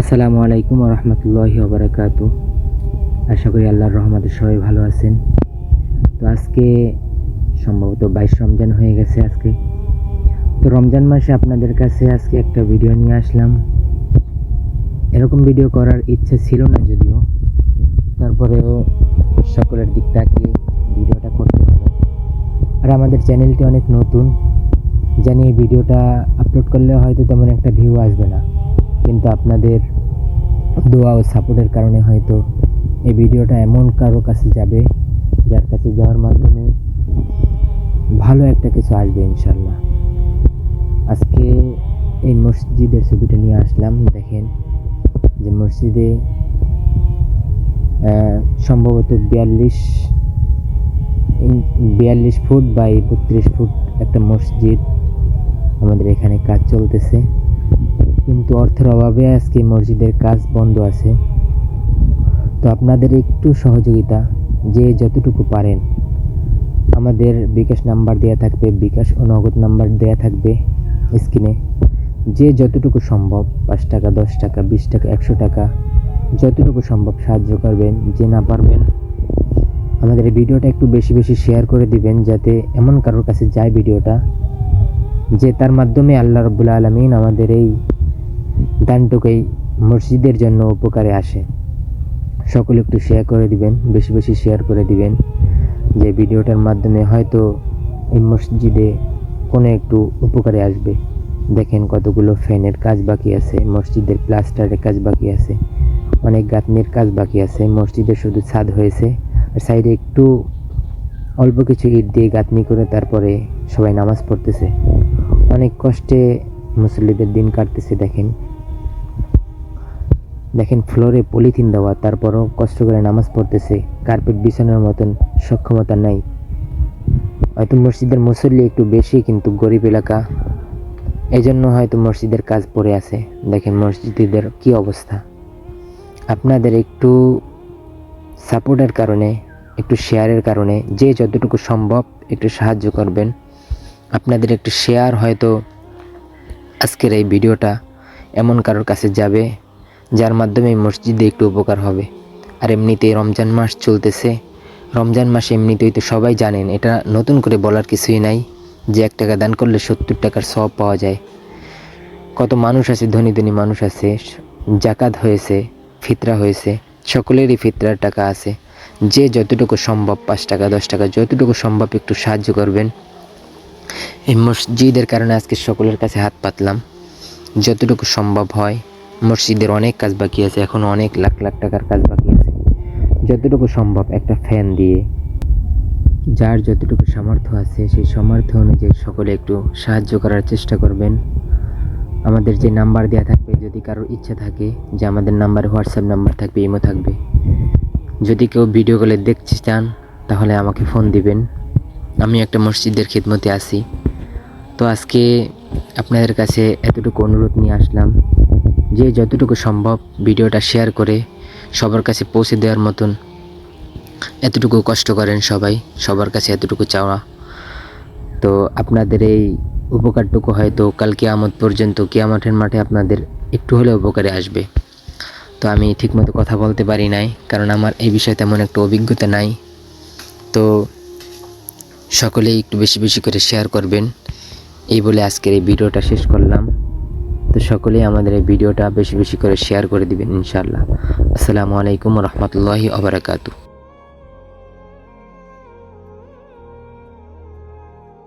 আসসালামু আলাইকুম রহমতুল্লাহি ওবারাকাতু। আশা করি আল্লাহর রহমতে সবাই ভালো আছেন। তো আজকে সম্ভবত 22 রমজান হয়ে গেছে আজকে। তো রমজান মাসে আপনাদের কাছে আজকে একটা ভিডিও নিয়ে আসলাম। এরকম ভিডিও করার ইচ্ছে ছিল না যদিও, তারপরেও সকলের দিক তাকিয়ে ভিডিওটা করতে হলো। আর আমাদের চ্যানেলটি অনেক নতুন, জানি এই ভিডিওটা আপলোড করলে হয়তো তেমন একটা ভিউ আসবে না, কিন্তু আপনাদের দোয়া ও সাপোর্টের কারণে হয়তো এই ভিডিওটা এমন কারো কাছে যাবে যার কাছে যাওয়ার মাধ্যমে ভালো একটা কিছু আসবে ইনশাল্লাহ। আজকে এই মসজিদের ছবিটা নিয়ে আসলাম। দেখেন যে মসজিদে সম্ভবত 42 ফুট বাই 32 ফুট একটা মসজিদ আমাদের এখানে কাজ চলতেছে, কিন্তু অর্থের অভাবে আজকে মসজিদের কাজ বন্ধ আছে। তো আপনাদের একটু সহযোগিতা, যে যতটুকু পারেন, আমাদের বিকাশ নাম্বার দেয়া থাকবে, বিকাশ ও নগদ নাম্বার দেয়া থাকবে স্ক্রিনে। যে যতটুকু সম্ভব 5 টাকা, 10 টাকা, 20 টাকা, 100 টাকা, যতটুকু সম্ভব সাহায্য করবেন। যে না পারবেন, আমাদের এই ভিডিওটা একটু বেশি বেশি শেয়ার করে দিবেন, যাতে এমন কারোর কাছে যায় ভিডিওটা যে তার মাধ্যমে আল্লাহ রাব্বুল আলামিন আমাদের এই দানটুকুই মসজিদের জন্য উপকারে আসে। সকলে একটু শেয়ার করে দিবেন, বেশি বেশি শেয়ার করে দিবেন, যে ভিডিওটার মাধ্যমে হয়তো এই মসজিদে কোনো একটু উপকারে আসবে। দেখেন কতগুলো ফ্যানের কাজ বাকি আছে, মসজিদের প্লাস্টারের কাজ বাকি আছে, অনেক গাঁথনির কাজ বাকি আছে। মসজিদের শুধু ছাদ হয়েছে, আর সাইডে একটু অল্প কিছু ইট দিয়ে গাঁথনি করে তারপরে সবাই নামাজ পড়তেছে। অনেক কষ্টে মুসল্লিদের দিন কাটতেছে। দেখেন ফ্লোরে পলিথিন দেওয়া, তারপরও কষ্ট করে নামাজ পড়তেছে। কার্পেট বিছানোর মতন সক্ষমতা নাই। হয়তো মসজিদের মুসল্লি একটু বেশি, কিন্তু গরিব এলাকা, এই জন্য হয়তো মসজিদের কাজ পড়ে আছে। দেখেন মসজিদের কি অবস্থা। আপনাদের একটু সাপোর্টের কারণে, একটু শেয়ারের কারণে, যে যতটুকু সম্ভব একটু সাহায্য করবেন। আপনাদের একটু শেয়ার হয়তো আজকের এই ভিডিওটা এমন কারোর কাছে যাবে যার মাধ্যমে মসজিদে একটু উপকার হবে। আর এমনিতেই রমজান মাস চলতেছে। রমজান মাসে এমনিতেই তো সবাই জানেন, এটা নতুন করে বলার কিছুই নাই যে 1 টাকা দান করলে 70 টাকার সওয়াব পাওয়া যায়। কত মানুষ আছে, ধনী ধনী মানুষ আছে, জাকাত হয়েছে, ফিতরা হয়েছে, সকলেরই ফিতরার টাকা আছে। যে যতটুকু সম্ভব 5 টাকা, 10 টাকা, যতটুকু সম্ভব একটু সাহায্য করবেন। এই মসজিদের কারণে আজকে সকলের কাছে হাত পাতলাম, যতটুকু সম্ভব হয়। মসজিদের অনেক কাজ বাকি আছে, এখনো অনেক লাখ লাখ টাকার কাজ বাকি আছে। যতটুকু সম্ভব একটা ফ্যান দিয়ে, যার যতটুকু সামর্থ্য আছে সেই সামর্থ্য অনুযায়ী সকলে একটু সাহায্য করার চেষ্টা করবেন। আমাদের যে নাম্বার দেওয়া থাকবে, যদি কারোর ইচ্ছা থাকে যে আমাদের নাম্বারে হোয়াটসঅ্যাপ নাম্বার থাকবে, ইমো থাকবে, যদি কেউ ভিডিও কলে দেখতে চান তাহলে আমাকে ফোন দিবেন। আমি একটা মসজিদের খিদমতে আছি। তো আজকে আপনাদের কাছে এতটুকু অনুরোধ নিয়ে আসলাম, যে যতটুকু সম্ভব ভিডিওটা শেয়ার করে সবার কাছে পৌঁছে দেওয়ার মতন এতটুকু কষ্ট করেন সবাই, সবার কাছে এতটুকু চাওয়া। তো আপনাদের এই উপকারটুকু হয়তো কাল কিয়ামত পর্যন্ত, কিয়ামতের মাঠে আপনাদের একটু হলেও উপকারে আসবে। তো আমি ঠিকমতো কথা বলতে পারি নাই, কারণ আমার এই বিষয়ে তেমন একটা অভিজ্ঞতা নাই। তো সকলেই একটু বেশি বেশি করে শেয়ার করবেন, এই বলে আজকের এই ভিডিওটা শেষ করলাম। তো সকলেই আমাদের এই ভিডিওটা বেশি বেশি করে শেয়ার করে দিবেন ইনশাআল্লাহ। আসসালামু আলাইকুম রহমতুল্লাহি ওয়া বারাকাতুহু।